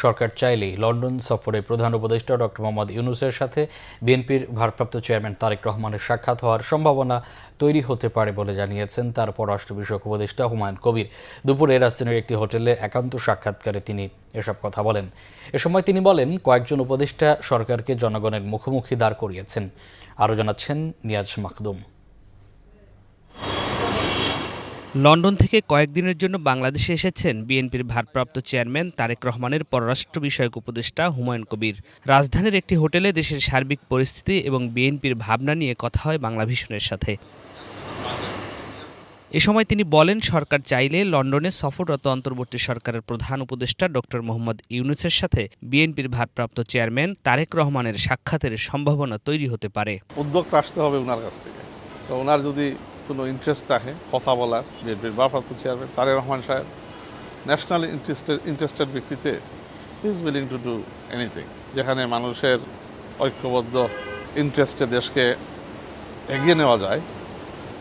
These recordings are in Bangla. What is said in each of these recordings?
সরকার চাইলেই লন্ডন সফরে প্রধান উপদেষ্টা ডক্টর মোহাম্মদ ইউনূসের সাথে বিএনপির ভারপ্রাপ্ত চেয়ারম্যান তারেক রহমানের সাক্ষাৎ হওয়ার সম্ভাবনা তৈরি হতে পারে বলে জানিয়েছেন তার পররাষ্ট্র বিষয়ক উপদেষ্টা হুমায়ুন কবির। দুপুরে রাজধানীর একটি হোটেলে একান্ত সাক্ষাৎকারে তিনি এসব কথা বলেন। এ সময় তিনি বলেন, কয়েকজন উপদেষ্টা সরকারকে জনগণের মুখোমুখি দাঁড় করিয়েছেন। আরও জানাচ্ছেন নিয়াজ মাখদুম। লন্ডন থেকে কয়েকদিনের জন্য বাংলাদেশে এসেছেন বিএনপির ভারপ্রাপ্ত চেয়ারম্যান তারেক রহমানের পররাষ্ট্র বিষয়ক উপদেষ্টা হুমায়ুন কবির। রাজধানীর একটি হোটেলে দেশের সার্বিক পরিস্থিতি এবং বিএনপির ভাবনা নিয়ে কথা হয় বাংলাভিশনের সাথে। এ সময় তিনি বলেন, সরকার চাইলে লন্ডনে সফররত অন্তর্বর্তী সরকারের প্রধান উপদেষ্টা ডক্টর মোহাম্মদ ইউনূসের সাথে বিএনপির ভারপ্রাপ্ত চেয়ারম্যান তারেক রহমানের সাক্ষাতের সম্ভাবনা তৈরি হতে পারে। উদ্যোগটা আসতে হবে ওনার কাছ থেকে। তো ওনার যদি কোনো ইন্টারেস্ট থাকে কথা বলার, বিএনপির ভারপ্রাপ্ত চেয়ারম্যান তারেক রহমান সাহেব ন্যাশনাল ইন্টারেস্টেড ব্যক্তিতে is willing to do anything. যেখানে মানুষের ঐক্যবদ্ধ ইন্টারেস্টে দেশকে এগিয়ে নেওয়া যায়,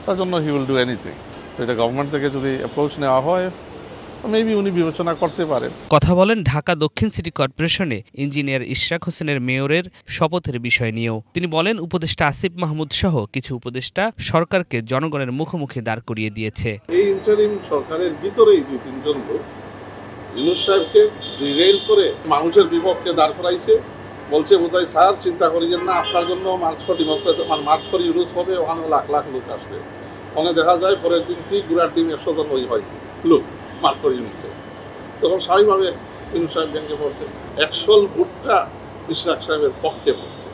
তার জন্য হি উইল ডু এনিথিং। তো এটা গভর্নমেন্ট থেকে যদি অ্যাপ্রোচ নেওয়া হয়, মেবি উনি বিবেচনা করতে পারেন। কথা বলেন ঢাকা দক্ষিণ সিটি কর্পোরেশনে ইঞ্জিনিয়ার ইশরাক হোসেনের মেয়রের শপথের বিষয় নিয়েও। তিনি বলেন, উপদেষ্টা আসিফ মাহমুদ সহ কিছু উপদেষ্টা সরকারকে জনগণের মুখোমুখি দাঁড় করিয়ে দিয়েছে। এই ইন্টারিম সরকারের ভিতরেই দুই তিনজন লোক ইউনূস সাহেবকে রিরেল করে মানুষের বিপক্ষে দাঁড় করাইছে। বলছে, বোধহয় স্যার চিন্তা করিয়েন না, আপনার জন্য মার্চ ফর ইউনূস হবে, ওখানে লাখ লাখ লোক আসবে। ওখানে দেখা যায় পরের দিন কি গুড়ার ডিম 100 জন ওই হয় লোক মার্চ ফর ইউনূসে। তখন স্বাভাবিকভাবে ইউনূস সাহেব ভেঙে পড়ছে। অ্যাকচুয়াল ভোটটা ইশরাক সাহেবের পক্ষে পড়ছে।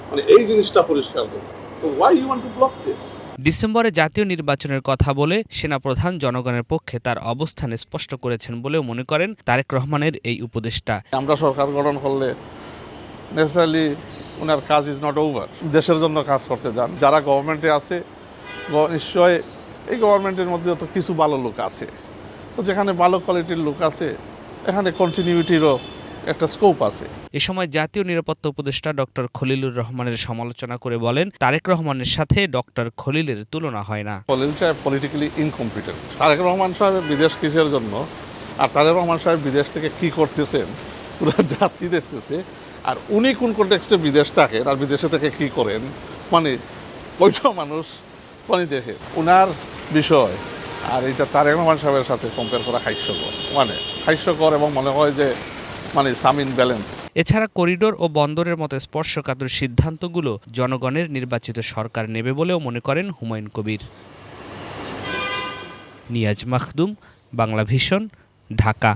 মানে এই জিনিসটা পরিষ্কার করবে। তো why you want to block this? ডিসেম্বরে জাতীয় নির্বাচনের কথা বলে সেনাপ্রধান জনগণের পক্ষে তার অবস্থান স্পষ্ট করেছেন বলেও মনে করেন তারেক রহমানের এই উপদেষ্টা। আমরা সরকার গঠন করলে নেসেসারিলি ওনার কাজ ইজ নট ওভার। দেশের জন্য কাজ করতে যান। যারা গভর্নমেন্টে আছে, নিশ্চয় এই গভর্নমেন্টের মধ্যে তো কিছু ভালো লোক আছে। তো যেখানে ভালো কোয়ালিটির লোক আছে, এখানে কন্টিনিউটিরও একটা স্কোপ আছে। এ সময় জাতীয় নিরাপত্তা উপদেষ্টা ডক্টর খলিলুর রহমানের সমালোচনা করে বলেন, তারেক রহমানের সাথে ডক্টর খলিলের তুলনা হয় না। খলিল সাহেব পলিটিক্যালি ইনকম্পিটেন্ট। তারেক রহমান সাহেব বিদেশ কিসের জন্য, আর তারেক রহমান সাহেব বিদেশ থেকে কি করতেছেন পুরো জাতি দেখতেছে। আর উনি কোন কনটেক্সটে বিদেশ থাকেন আর বিদেশে থেকে কি করেন, মানে ওইটা মানুষ মানে দেখে। উনার বিষয় আর এটা তারেক রহমান সাহেবের সাথে কম্পেয়ার করা হাস্যকর এবং মনে হয় যে সামিন ব্যালেন্স। এছাড়া করিডোর ও বন্দরের মতো স্পর্শকাতর সিদ্ধান্তগুলো জনগণের নির্বাচিত সরকার নেবে বলেও মনে করেন হুমায়ুন কবির। নিয়াজ মাখদুম, বাংলাভিশন, ঢাকা।